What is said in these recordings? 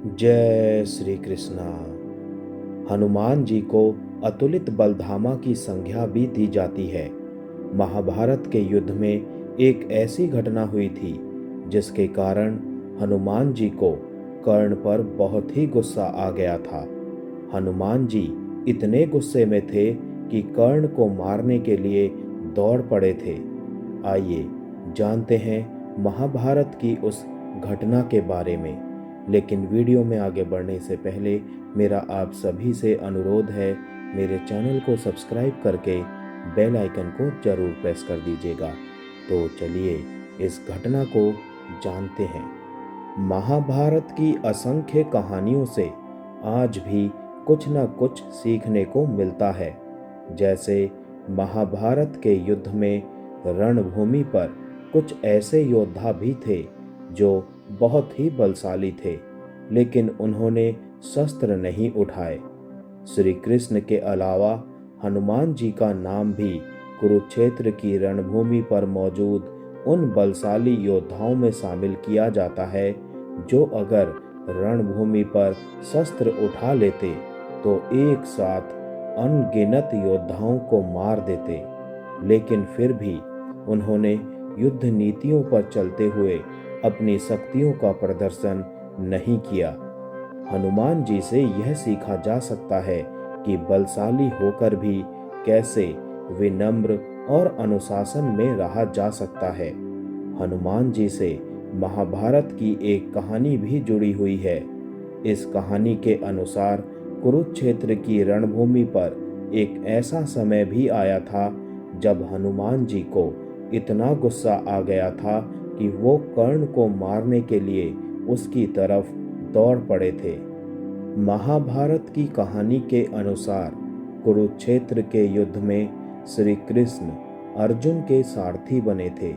जय श्री कृष्णा। हनुमान जी को अतुलित बलधामा की संज्ञा भी दी जाती है। महाभारत के युद्ध में एक ऐसी घटना हुई थी जिसके कारण हनुमान जी को कर्ण पर बहुत ही गुस्सा आ गया था। हनुमान जी इतने गुस्से में थे कि कर्ण को मारने के लिए दौड़ पड़े थे। आइए जानते हैं महाभारत की उस घटना के बारे में। लेकिन वीडियो में आगे बढ़ने से पहले मेरा आप सभी से अनुरोध है, मेरे चैनल को सब्सक्राइब करके बेल आइकन को जरूर प्रेस कर दीजिएगा। तो चलिए इस घटना को जानते हैं। महाभारत की असंख्य कहानियों से आज भी कुछ न कुछ सीखने को मिलता है। जैसे महाभारत के युद्ध में रणभूमि पर कुछ ऐसे योद्धा भी थे जो बहुत ही बलशाली थे, लेकिन उन्होंने शस्त्र नहीं उठाए। श्री कृष्ण के अलावा हनुमान जी का नाम भी कुरुक्षेत्र की रणभूमि पर मौजूद उन बलशाली योद्धाओं में शामिल किया जाता है जो अगर रणभूमि पर शस्त्र उठा लेते तो एक साथ अनगिनत योद्धाओं को मार देते। लेकिन फिर भी उन्होंने युद्ध नीतियों पर चलते हुए अपनी शक्तियों का प्रदर्शन नहीं किया। हनुमान जी से यह सीखा जा सकता है कि बलशाली होकर भी कैसे विनम्र और अनुशासन में रहा जा सकता है। हनुमान जी से महाभारत की एक कहानी भी जुड़ी हुई है। इस कहानी के अनुसार कुरुक्षेत्र की रणभूमि पर एक ऐसा समय भी आया था जब हनुमान जी को इतना गुस्सा आ गया था कि वो कर्ण को मारने के लिए उसकी तरफ दौड़ पड़े थे। महाभारत की कहानी के अनुसार कुरुक्षेत्र के युद्ध में श्री कृष्ण अर्जुन के सारथी बने थे।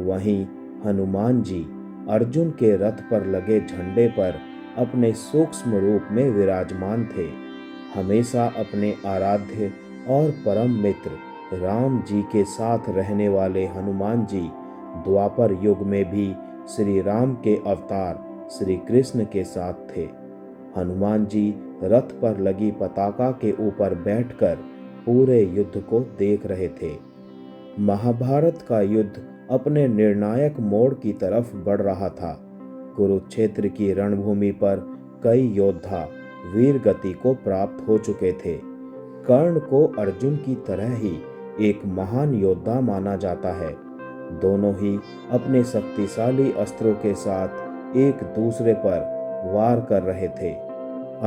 वहीं हनुमान जी अर्जुन के रथ पर लगे झंडे पर अपने सूक्ष्म रूप में विराजमान थे। हमेशा अपने आराध्य और परम मित्र राम जी के साथ रहने वाले हनुमान जी द्वापर युग में भी श्री राम के अवतार श्री कृष्ण के साथ थे। हनुमान जी रथ पर लगी पताका के ऊपर बैठकर पूरे युद्ध को देख रहे थे। महाभारत का युद्ध अपने निर्णायक मोड़ की तरफ बढ़ रहा था। कुरुक्षेत्र की रणभूमि पर कई योद्धा वीर गति को प्राप्त हो चुके थे। कर्ण को अर्जुन की तरह ही एक महान योद्धा माना जाता है। दोनों ही अपने शक्तिशाली अस्त्रों के साथ एक दूसरे पर वार कर रहे थे।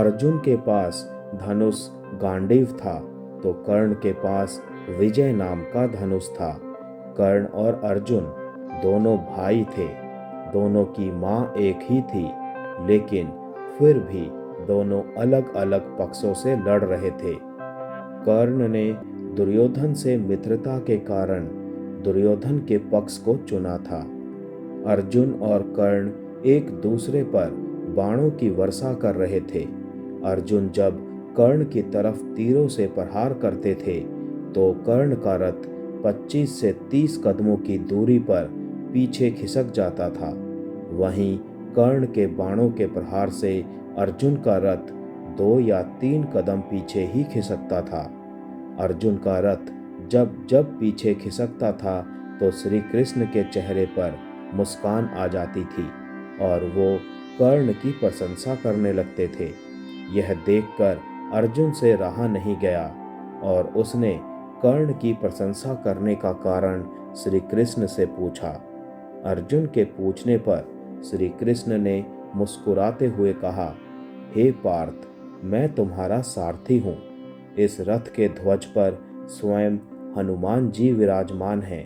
अर्जुन के पास धनुष गांडीव था तो कर्ण के पास विजय नाम का धनुष था। कर्ण और अर्जुन दोनों भाई थे। दोनों की मां एक ही थी, लेकिन फिर भी दोनों अलग अलग पक्षों से लड़ रहे थे। कर्ण ने दुर्योधन से मित्रता के कारण दुर्योधन के पक्ष को चुना था। अर्जुन और कर्ण एक दूसरे पर बाणों की वर्षा कर रहे थे। अर्जुन जब कर्ण की तरफ तीरों से प्रहार करते थे तो कर्ण का रथ 25 से 30 कदमों की दूरी पर पीछे खिसक जाता था। वहीं कर्ण के बाणों के प्रहार से अर्जुन का रथ 2 या 3 कदम पीछे ही खिसकता था। अर्जुन का रथ जब जब पीछे खिसकता था तो श्री कृष्ण के चेहरे पर मुस्कान आ जाती थी और वो कर्ण की प्रशंसा करने लगते थे। यह देखकर अर्जुन से रहा नहीं गया और उसने कर्ण की प्रशंसा करने का कारण श्री कृष्ण से पूछा। अर्जुन के पूछने पर श्री कृष्ण ने मुस्कुराते हुए कहा, हे पार्थ, मैं तुम्हारा सारथी हूँ। इस रथ के ध्वज पर स्वयं हनुमान जी विराजमान हैं।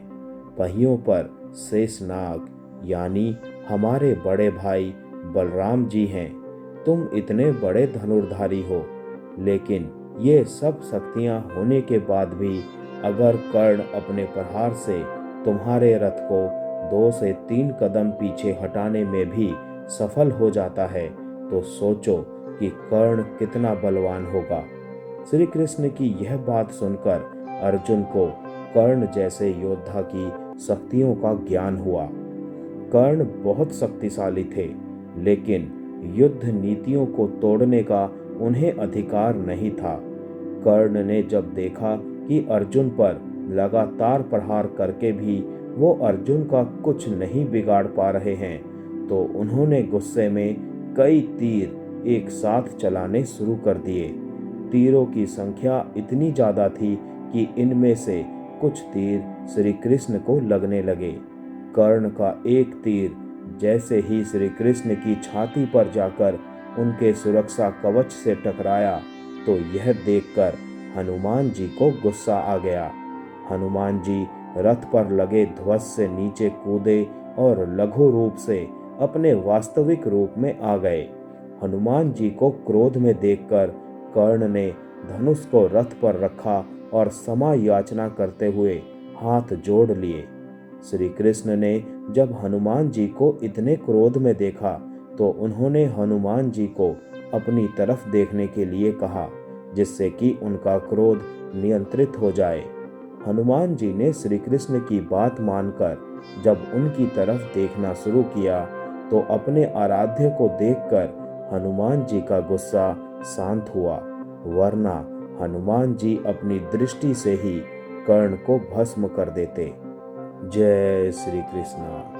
पहियों पर शेषनाग यानी हमारे बड़े भाई बलराम जी हैं। तुम इतने बड़े धनुर्धारी हो, लेकिन ये सब शक्तियां होने के बाद भी अगर कर्ण अपने प्रहार से तुम्हारे रथ को 2 से 3 कदम पीछे हटाने में भी सफल हो जाता है तो सोचो कि कर्ण कितना बलवान होगा। श्री कृष्ण की यह बात सुनकर अर्जुन को कर्ण जैसे योद्धा की शक्तियों का ज्ञान हुआ। कर्ण बहुत शक्तिशाली थे, लेकिन युद्ध नीतियों को तोड़ने का उन्हें अधिकार नहीं था। कर्ण ने जब देखा कि अर्जुन पर लगातार प्रहार करके भी वो अर्जुन का कुछ नहीं बिगाड़ पा रहे हैं, तो उन्होंने गुस्से में कई तीर एक साथ चलाने शुरू कर दिए। तीरों की संख्या इतनी ज्यादा थी कि इनमें से कुछ तीर श्री कृष्ण को लगने लगे। कर्ण का एक तीर जैसे ही श्री कृष्ण की छाती पर जाकर उनके सुरक्षा कवच से टकराया, तो यह देखकर हनुमान जी को गुस्सा आ गया। हनुमान जी रथ पर लगे ध्वज से नीचे कूदे और लघु रूप से अपने वास्तविक रूप में आ गए। हनुमान जी को क्रोध में देखकर कर्ण ने धनुष को रथ पर रखा और क्षमा याचना करते हुए हाथ जोड़ लिए। श्री कृष्ण ने जब हनुमान जी को इतने क्रोध में देखा, तो उन्होंने हनुमान जी को अपनी तरफ देखने के लिए कहा, जिससे कि उनका क्रोध नियंत्रित हो जाए। हनुमान जी ने श्री कृष्ण की बात मानकर जब उनकी तरफ देखना शुरू किया, तो अपने आराध्य को देखकर हनुमान जी का गुस्सा शांत हुआ, वरना हनुमान जी अपनी दृष्टि से ही कर्ण को भस्म कर देते। जय श्री कृष्ण।